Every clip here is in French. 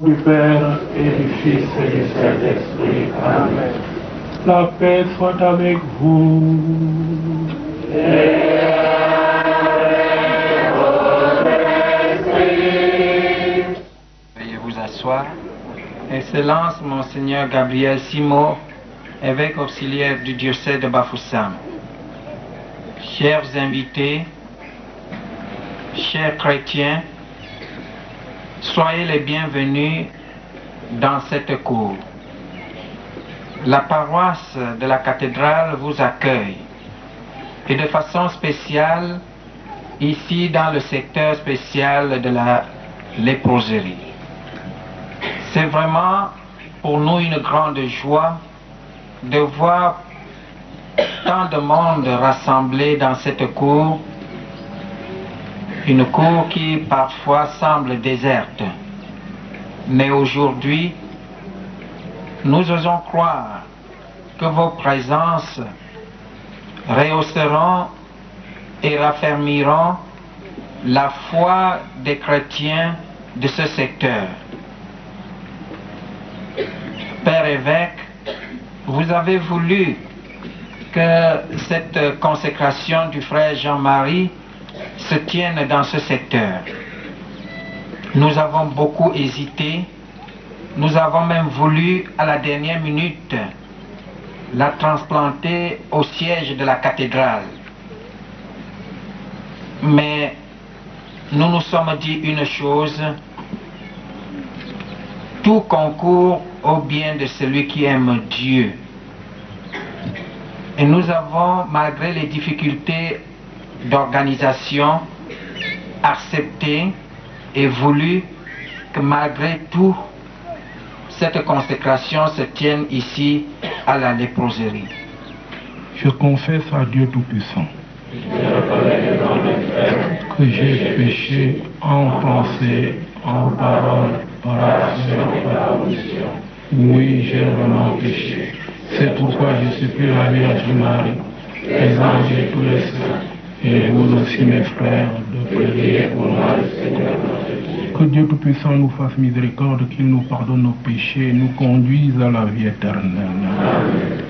Du Père et du Fils et du Saint-Esprit. Amen. La paix soit avec vous. Et avec votre esprit. Veuillez vous asseoir. Excellence, Monseigneur Gabriel Simo, évêque auxiliaire du diocèse de Bafoussam. Chers invités, chers chrétiens, soyez les bienvenus dans cette cour. La paroisse de la cathédrale vous accueille et de façon spéciale ici dans le secteur spécial de la léproserie. C'est vraiment pour nous une grande joie de voir tant de monde rassemblé dans cette cour, une cour qui parfois semble déserte. Mais aujourd'hui, nous osons croire que vos présences rehausseront et raffermiront la foi des chrétiens de ce secteur. Père évêque, vous avez voulu que cette consécration du frère Jean-Marie se tienne dans ce secteur. Nous avons beaucoup hésité, nous avons même voulu à la dernière minute la transplanter au siège de la cathédrale. Mais nous nous sommes dit une chose: tout concourt au bien de celui qui aime Dieu. Et nous avons, malgré les difficultés d'organisation, accepté et voulu que malgré tout, cette consécration se tienne ici à la léproserie. Je confesse à Dieu Tout-Puissant que j'ai péché en pensée, en parole, par action et par omission. Oui, j'ai vraiment péché. C'est pourquoi je supplie la Vierge Marie, les anges et tous les saints, et vous aussi mes frères, de prier pour moi le Seigneur notre Dieu. Que Dieu Tout-Puissant nous fasse miséricorde, qu'il nous pardonne nos péchés et nous conduise à la vie éternelle. Amen.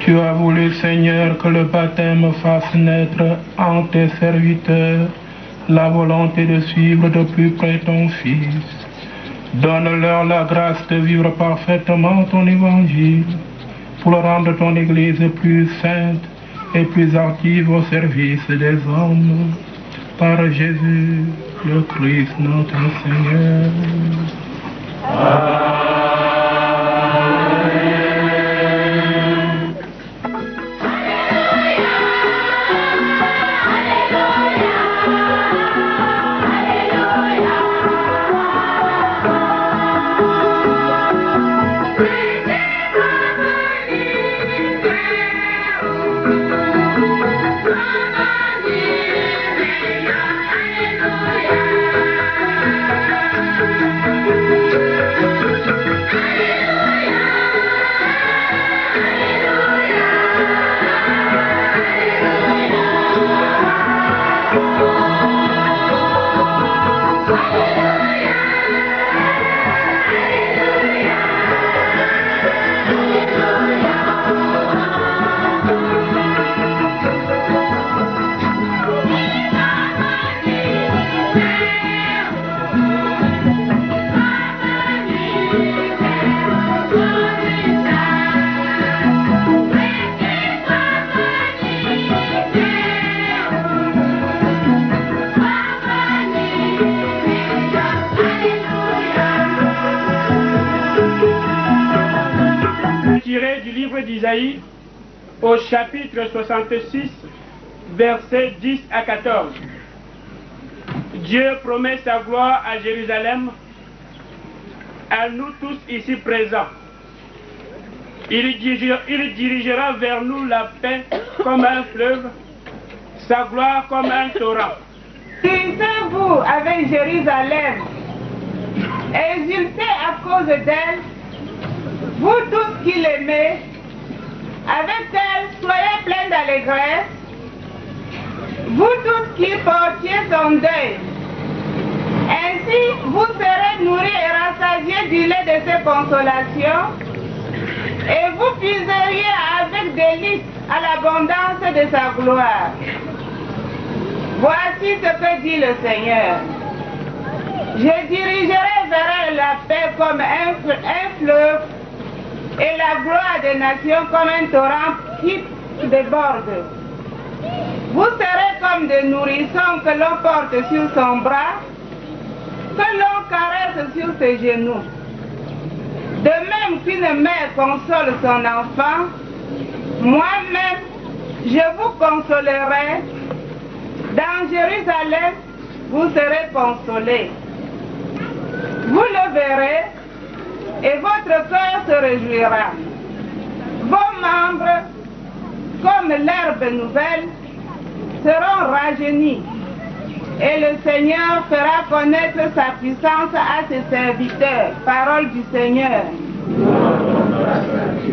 Tu as voulu, Seigneur, que le baptême fasse naître en tes serviteurs la volonté de suivre de plus près ton Fils. Donne-leur la grâce de vivre parfaitement ton évangile pour rendre ton Église plus sainte et plus active au service des hommes. Par Jésus, le Christ, notre Seigneur. Amen. d'Isaïe au chapitre 66, versets 10 à 14. Dieu promet sa gloire à Jérusalem, à nous tous ici présents. Il dirigera vers nous la paix comme un fleuve, sa gloire comme un torrent. Unissez-vous avec Jérusalem, exultez à cause d'elle, vous tous qui l'aimez, avec elle soyez pleins d'allégresse, vous tous qui portiez son deuil. Ainsi vous serez nourris et rassasiés du lait de ses consolations, et vous puiseriez avec délice à l'abondance de sa gloire. Voici ce que dit le Seigneur. Je dirigerai vers elle la paix comme un fleuve et la gloire des nations comme un torrent qui déborde. Vous serez comme des nourrissons que l'on porte sur son bras, que l'on caresse sur ses genoux. De même qu'une mère console son enfant, moi-même, je vous consolerai. Dans Jérusalem, vous serez consolés. Vous le verrez et votre cœur se réjouira. Vos membres, comme l'herbe nouvelle, seront rajeunis. Et le Seigneur fera connaître sa puissance à ses serviteurs. Parole du Seigneur. Amen.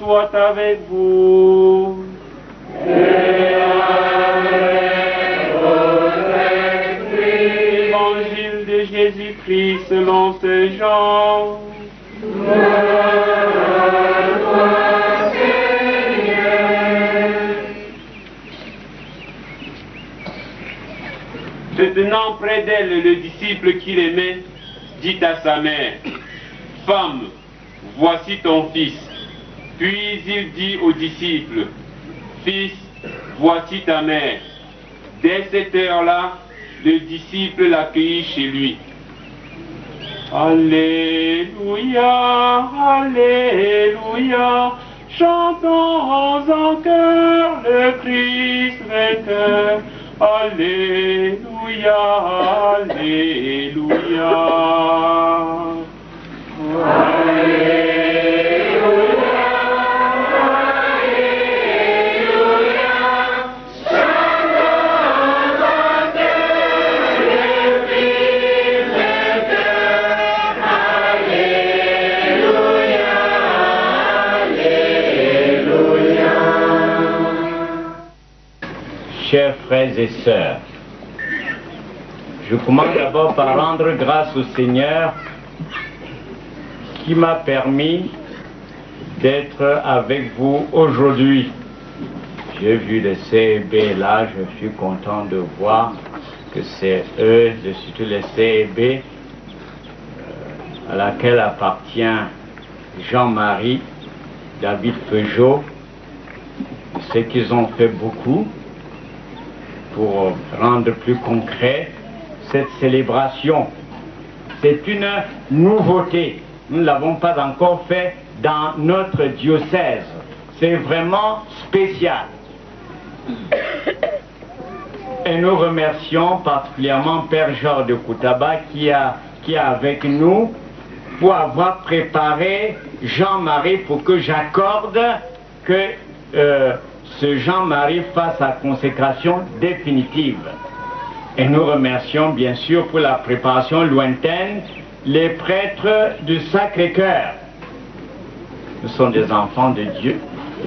soit avec vous. Évangile de Jésus-Christ selon Saint Jean. Se tenant près d'elle, le disciple qu'il aimait dit à sa mère, « Femme, voici ton fils. » Puis il dit au disciple, « Fils, voici ta mère. » Dès cette heure-là, le disciple l'accueillit chez lui. Alléluia, Alléluia, chantons en chœur le Christ vainqueur. Alléluia, Alléluia. Chers frères et sœurs, je commence d'abord par rendre grâce au Seigneur qui m'a permis d'être avec vous aujourd'hui. J'ai vu le CEB là, je suis content de voir que c'est eux, surtout le CEB, à laquelle appartient Jean-Marie, David Peugeot. Je sais qu'ils ont fait beaucoup pour rendre plus concret cette célébration. C'est une nouveauté. Nous ne l'avons pas encore fait dans notre diocèse. C'est vraiment spécial. Et nous remercions particulièrement Père Georges de Koutaba qui est avec nous pour avoir préparé Jean-Marie pour que j'accorde que ce Jean-Marie fasse sa consécration définitive. Et nous remercions bien sûr pour la préparation lointaine les prêtres du Sacré-Cœur. Nous sommes des enfants de Dieu,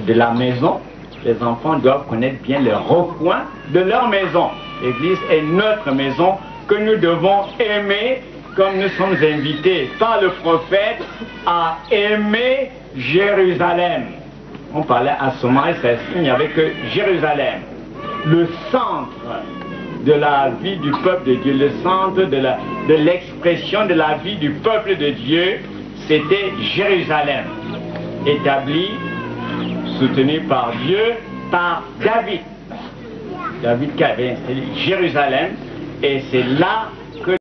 de la maison. Les enfants doivent connaître bien le recoin de leur maison. L'Église est notre maison que nous devons aimer comme nous sommes invités par le prophète à aimer Jérusalem. On parlait à ce moment, il n'y avait que Jérusalem, le centre de la vie du peuple de Dieu, le centre de l'expression de la vie du peuple de Dieu, c'était Jérusalem, établi, soutenu par Dieu, par David. David qui avait installé Jérusalem, et c'est là